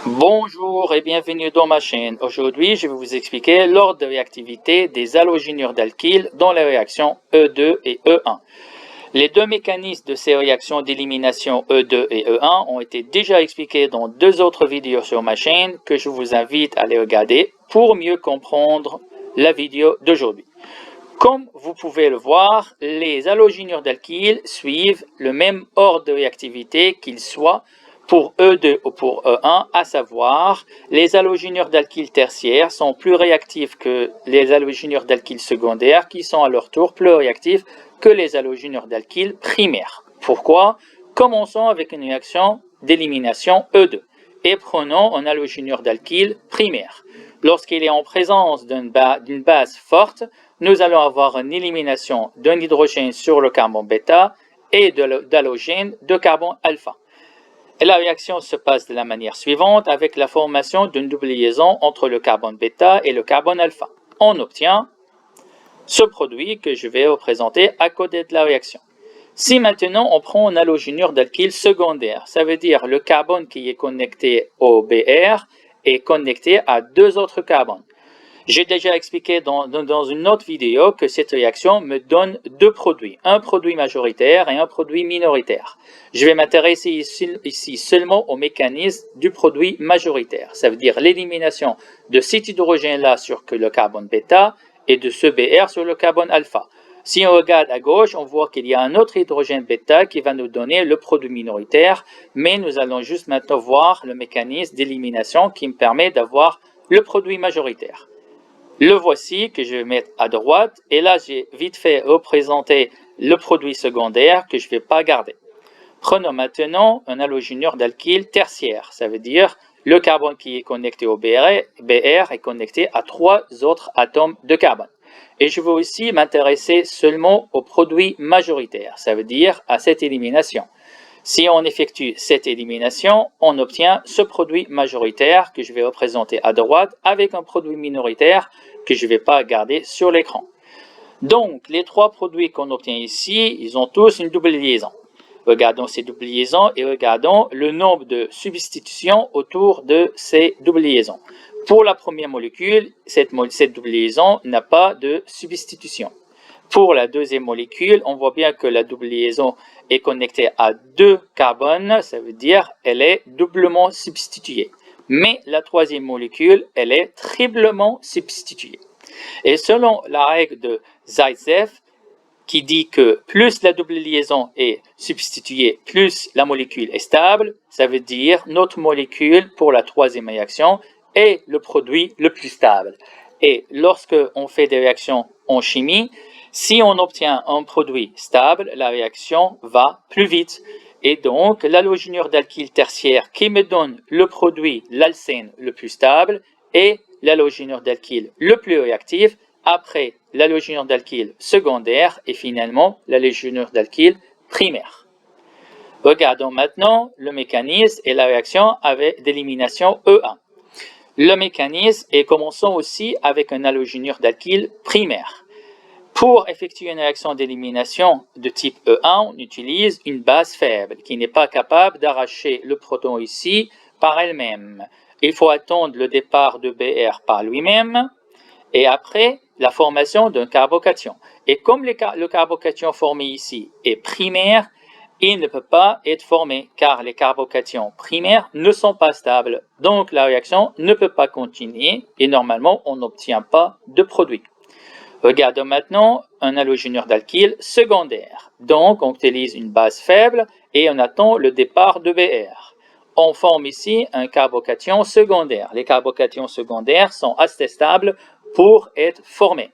Bonjour et bienvenue dans ma chaîne. Aujourd'hui, je vais vous expliquer l'ordre de réactivité des halogénures d'alkyle dans les réactions E2 et E1. Les deux mécanismes de ces réactions d'élimination E2 et E1 ont été déjà expliqués dans deux autres vidéos sur ma chaîne que je vous invite à les regarder pour mieux comprendre la vidéo d'aujourd'hui. Comme vous pouvez le voir, les halogénures d'alkyle suivent le même ordre de réactivité qu'ils soient pour E2 ou pour E1, à savoir les halogénures d'alkyle tertiaires sont plus réactifs que les halogénures d'alkyle secondaires qui sont à leur tour plus réactifs que les halogénures d'alkyle primaires. Pourquoi? Commençons avec une réaction d'élimination E2 et prenons un halogénure d'alkyle primaire. Lorsqu'il est en présence d'une base forte, nous allons avoir une élimination d'un hydrogène sur le carbone bêta et d'halogène de carbone alpha. Et la réaction se passe de la manière suivante avec la formation d'une double liaison entre le carbone bêta et le carbone alpha. On obtient ce produit que je vais représenter à côté de la réaction. Si maintenant on prend un halogénure d'alkyle secondaire, ça veut dire le carbone qui est connecté au BR est connecté à deux autres carbones. J'ai déjà expliqué dans une autre vidéo que cette réaction me donne deux produits, un produit majoritaire et un produit minoritaire. Je vais m'intéresser ici seulement au mécanisme du produit majoritaire, ça veut dire l'élimination de cet hydrogène-là sur le carbone bêta et de ce BR sur le carbone alpha. Si on regarde à gauche, on voit qu'il y a un autre hydrogène bêta qui va nous donner le produit minoritaire, mais nous allons juste maintenant voir le mécanisme d'élimination qui me permet d'avoir le produit majoritaire. Le voici que je vais mettre à droite et là j'ai vite fait représenter le produit secondaire que je ne vais pas garder. Prenons maintenant un halogénure d'alkyle tertiaire, ça veut dire le carbone qui est connecté au BR est connecté à trois autres atomes de carbone. Et je vais aussi m'intéresser seulement au produit majoritaire, ça veut dire à cette élimination. Si on effectue cette élimination, on obtient ce produit majoritaire que je vais représenter à droite avec un produit minoritaire que je ne vais pas garder sur l'écran. Donc, les trois produits qu'on obtient ici, ils ont tous une double liaison. Regardons ces doubles liaisons et regardons le nombre de substitutions autour de ces doubles liaisons. Pour la première molécule, cette double liaison n'a pas de substitution. Pour la deuxième molécule, on voit bien que la double liaison est connectée à deux carbones, ça veut dire qu'elle est doublement substituée. Mais la troisième molécule, elle est triplement substituée. Et selon la règle de Zaitsev, qui dit que plus la double liaison est substituée, plus la molécule est stable, ça veut dire notre molécule pour la troisième réaction est le produit le plus stable. Et lorsque on fait des réactions en chimie, si on obtient un produit stable, la réaction va plus vite. Et donc, l'halogénure d'alkyle tertiaire qui me donne le produit, l'alcène, le plus stable, est l'halogénure d'alkyle le plus réactif, après l'halogénure d'alkyle secondaire et finalement l'halogénure d'alkyle primaire. Regardons maintenant le mécanisme et la réaction d'élimination E1. Le mécanisme et commençons aussi avec un halogénure d'alkyle primaire. Pour effectuer une réaction d'élimination de type E1, on utilise une base faible qui n'est pas capable d'arracher le proton ici par elle-même. Il faut attendre le départ de BR par lui-même et après la formation d'un carbocation. Et comme le carbocation formé ici est primaire, il ne peut pas être formé car les carbocations primaires ne sont pas stables. Donc la réaction ne peut pas continuer et normalement on n'obtient pas de produit. Regardons maintenant un halogénure d'alkyle secondaire. Donc, on utilise une base faible et on attend le départ de BR. On forme ici un carbocation secondaire. Les carbocations secondaires sont assez stables pour être formés.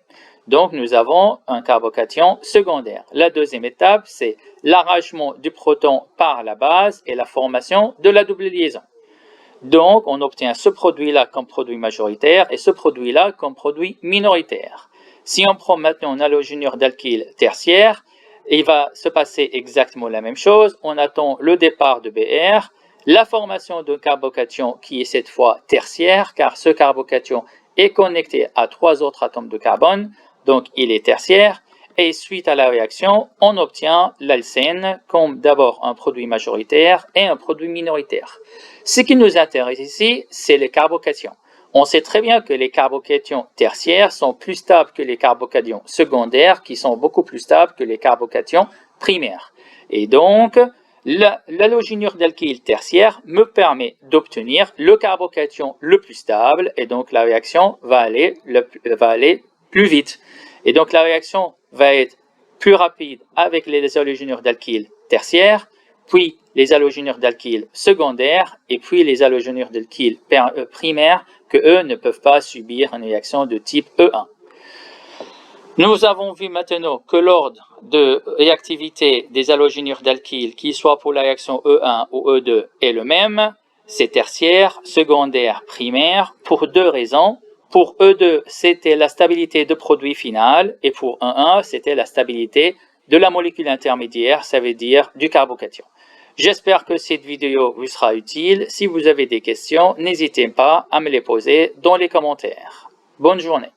Donc, nous avons un carbocation secondaire. La deuxième étape, c'est l'arrachement du proton par la base et la formation de la double liaison. Donc, on obtient ce produit-là comme produit majoritaire et ce produit-là comme produit minoritaire. Si on prend maintenant un halogénure d'alkyle tertiaire, il va se passer exactement la même chose. On attend le départ de BR, la formation d'un carbocation qui est cette fois tertiaire, car ce carbocation est connecté à trois autres atomes de carbone, donc il est tertiaire. et suite à la réaction, on obtient l'alcène comme d'abord un produit majoritaire et un produit minoritaire. Ce qui nous intéresse ici, c'est les carbocations. On sait très bien que les carbocations tertiaires sont plus stables que les carbocations secondaires qui sont beaucoup plus stables que les carbocations primaires. Et donc, l'halogénure d'alkyle tertiaire me permet d'obtenir le carbocation le plus stable et donc la réaction va aller plus vite. Et donc la réaction va être plus rapide avec les halogénures d'alkyle tertiaires, puis les halogénures d'alkyle secondaires et puis les halogénures d'alkyle primaires que eux ne peuvent pas subir une réaction de type E1. Nous avons vu maintenant que l'ordre de réactivité des halogénures d'alkyle, qu'il soit pour la réaction E1 ou E2, est le même. C'est tertiaire, secondaire, primaire, pour deux raisons. Pour E2, c'était la stabilité de produit final, et pour E1, c'était la stabilité de la molécule intermédiaire, ça veut dire du carbocation. J'espère que cette vidéo vous sera utile. Si vous avez des questions, n'hésitez pas à me les poser dans les commentaires. Bonne journée.